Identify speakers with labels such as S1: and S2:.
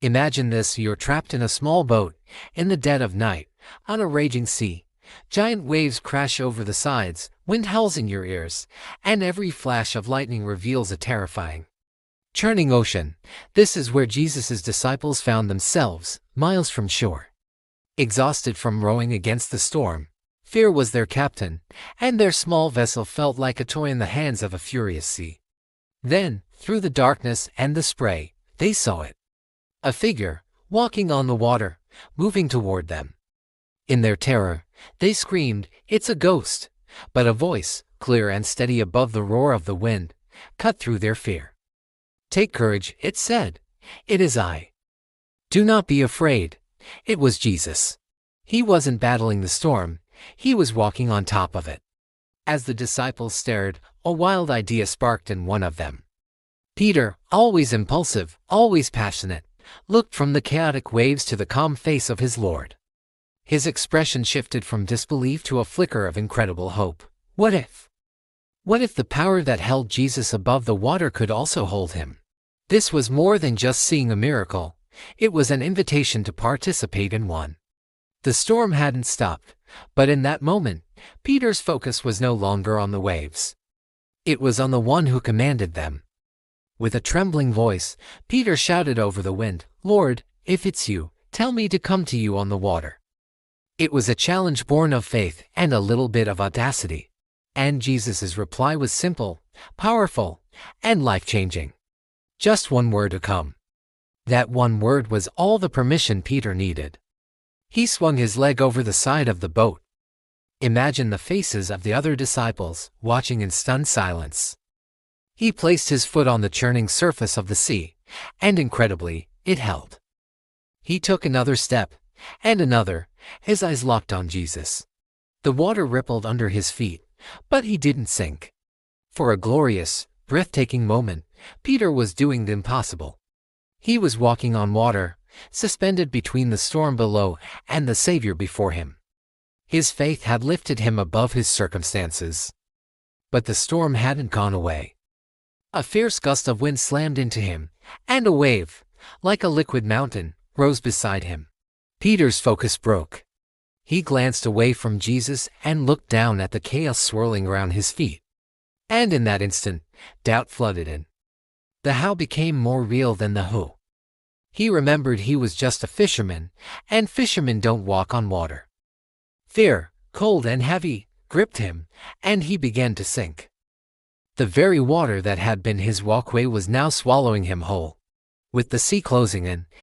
S1: Imagine this: you're trapped in a small boat, in the dead of night, on a raging sea. Giant waves crash over the sides, wind howls in your ears, and every flash of lightning reveals a terrifying, churning ocean. This is where Jesus' disciples found themselves, miles from shore. Exhausted from rowing against the storm, fear was their captain, and their small vessel felt like a toy in the hands of a furious sea. Then, through the darkness and the spray, they saw it. A figure, walking on the water, moving toward them. In their terror, they screamed, "It's a ghost!" But a voice, clear and steady above the roar of the wind, cut through their fear. "Take courage," it said. "It is I. Do not be afraid." It was Jesus. He wasn't battling the storm, he was walking on top of it. As the disciples stared, a wild idea sparked in one of them. Peter, always impulsive, always passionate, looked from the chaotic waves to the calm face of his Lord. His expression shifted from disbelief to a flicker of incredible hope. What if? What if the power that held Jesus above the water could also hold him? This was more than just seeing a miracle, it was an invitation to participate in one. The storm hadn't stopped, but in that moment, Peter's focus was no longer on the waves. It was on the one who commanded them. With a trembling voice, Peter shouted over the wind, "Lord, if it's you, tell me to come to you on the water." It was a challenge born of faith and a little bit of audacity. And Jesus' reply was simple, powerful, and life-changing. Just one word: to come. That one word was all the permission Peter needed. He swung his leg over the side of the boat. Imagine the faces of the other disciples, watching in stunned silence. He placed his foot on the churning surface of the sea, and incredibly, it held. He took another step, and another, his eyes locked on Jesus. The water rippled under his feet, but he didn't sink. For a glorious, breathtaking moment, Peter was doing the impossible. He was walking on water, suspended between the storm below and the Savior before him. His faith had lifted him above his circumstances. But the storm hadn't gone away. A fierce gust of wind slammed into him, and a wave, like a liquid mountain, rose beside him. Peter's focus broke. He glanced away from Jesus and looked down at the chaos swirling around his feet. And in that instant, doubt flooded in. The how became more real than the who. He remembered he was just a fisherman, and fishermen don't walk on water. Fear, cold and heavy, gripped him, and he began to sink. The very water that had been his walkway was now swallowing him whole. With the sea closing in,